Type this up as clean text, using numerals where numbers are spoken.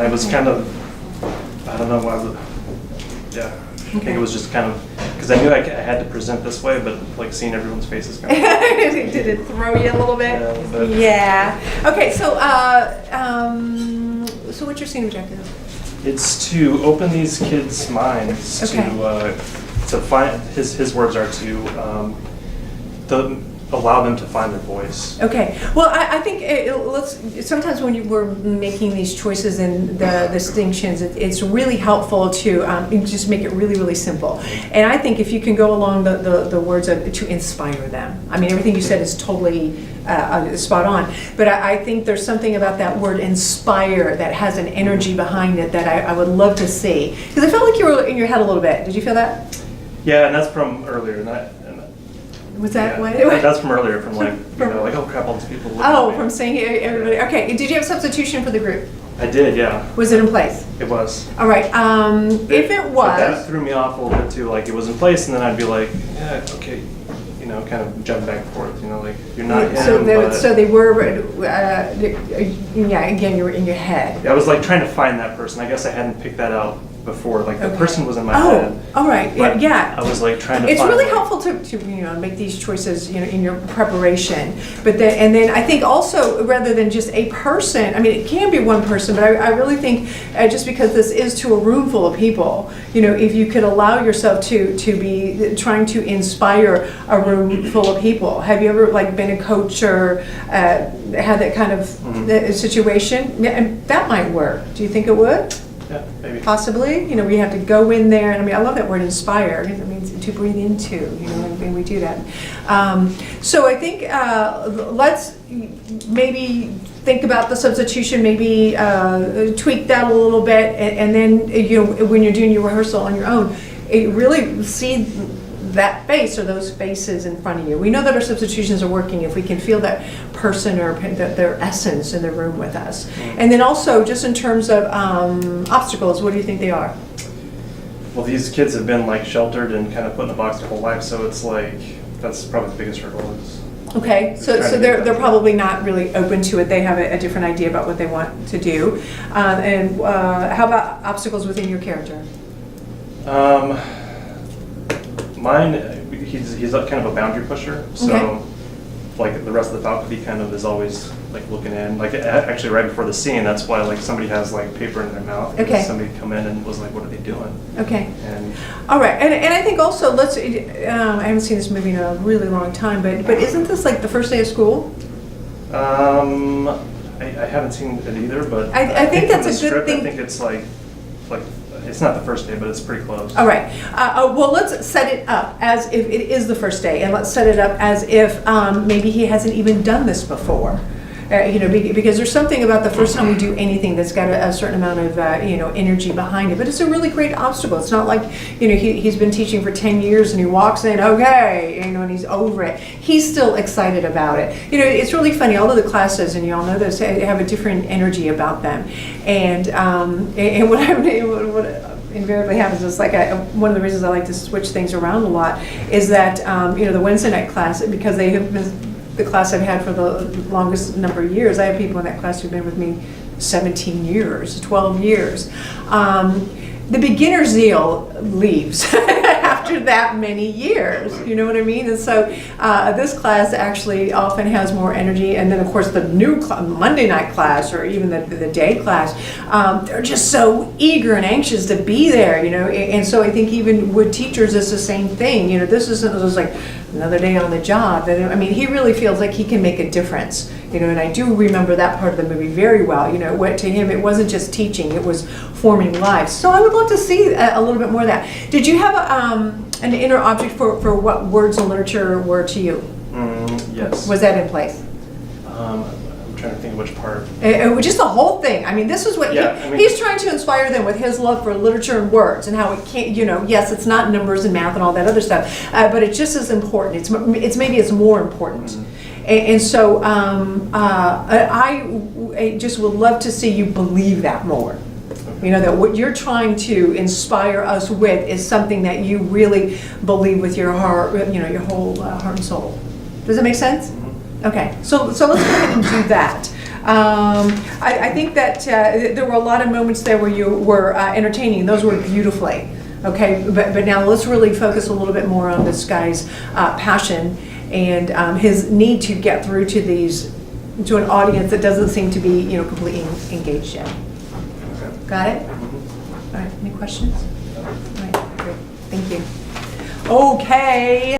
I was kind of, I don't know why, yeah. I think it was just kind of, because I knew I had to present this way, but like seeing everyone's faces kind of. Did it throw you a little bit? Yeah. Okay, so so what's your scene objective? It's to open these kids' minds to find, his words are to allow them to find their voice. Okay. Well, I think sometimes when we're making these choices and the distinctions, it's really helpful to just make it really, really simple. And I think if you can go along the words of to inspire them. I mean, everything you said is totally spot on. But I think there's something about that word inspire that has an energy behind it that I would love to see. Because I felt like you were in your head a little bit. Did you feel that? Yeah, and that's from earlier. Was that what? That's from earlier, from like, like, oh crap, all these people looking at me. From saying everybody. Okay, did you have substitution for the group? I did, yeah. Was it in place? It was. All right, if it was. But that threw me off a little bit too, like it was in place and then I'd be like, yeah, okay, kind of jump back and forth, like you're not him, so they were, again, you were in your head. I was like trying to find that person. I guess I hadn't picked that out before, like the person was in my head. All right, yeah. I was like trying to It's find really helpful to make these choices, in your preparation. But then I think also, rather than just a person, I mean, it can be one person, but I really think just because this is to a room full of people, if you could allow yourself to be trying to inspire a room full of people. Have you ever been a coach or had that kind of situation? That might work. Do you think it would? Yeah, maybe. Possibly, we have to go in there, and I love that word inspire, because it means to breathe into, and we do that. So I think let's maybe think about the substitution, maybe tweak that a little bit, and then, when you're doing your rehearsal on your own, really see that face or those faces in front of you. We know that our substitutions are working if we can feel that person or their essence in the room with us. And then also, just in terms of obstacles, what do you think they are? Well, these kids have been sheltered and kind of put in a box their whole life, so it's that's probably the biggest hurdle. Okay, so they're probably not really open to it. They have a different idea about what they want to do. And how about obstacles within your character? Mine, he's kind of a boundary pusher, so the rest of the faculty kind of is always looking in. Actually, right before the scene, that's why somebody has paper in their mouth. Okay. Somebody come in and was like, "What are they doing?" Okay. And all right, and I think also I haven't seen this movie in a really long time, but isn't this the first day of school? I haven't seen it either, but I think that's a good thing. I think it's it's not the first day, but it's pretty close. All right. Well, let's set it up as if it is the first day, and let's set it up as if maybe he hasn't even done this before. Because there's something about the first time we do anything that's got a certain amount of energy behind it. But it's a really great obstacle. It's not like he's been teaching for 10 years and he walks in, and he's over it. He's still excited about it. It's really funny. All of the classes, and you all know this, have a different energy about them. And what invariably happens is one of the reasons I like to switch things around a lot is that the Wednesday night class, because they have been the class I've had for the longest number of years. I have people in that class who've been with me 17 years, 12 years. The beginner zeal leaves after that many years, you know what I mean? And so this class actually often has more energy, and then of course the new Monday night class, or even the day class, they're just so eager and anxious to be there, and so I think even with teachers it's the same thing. This isn't just another day on the job. I mean, he really feels like he can make a difference, and I do remember that part of the movie very well. To him, it wasn't just teaching, it was forming lives. So I would love to see a little bit more of that. Did you have an inner object for what words and literature were to you? Yes. Was that in place? I'm trying to think of which part. Just the whole thing. I mean, this is what he's trying to inspire them with his love for literature and words, and how it can't, yes, it's not numbers and math and all that other stuff, but it's just as important. It's more important. Mm-hmm. And so I just would love to see you believe that more. That what you're trying to inspire us with is something that you really believe with your heart, your whole heart and soul. Does it make sense? Mm-hmm. Okay, so let's go ahead and do that. I think that there were a lot of moments there where you were entertaining. Those were beautifully. Okay, but now let's really focus a little bit more on this guy's passion and his need to get through to to an audience that doesn't seem to be, completely engaged yet. Okay. Got it? Mhm. All right, any questions? All right, great, thank you. Okay.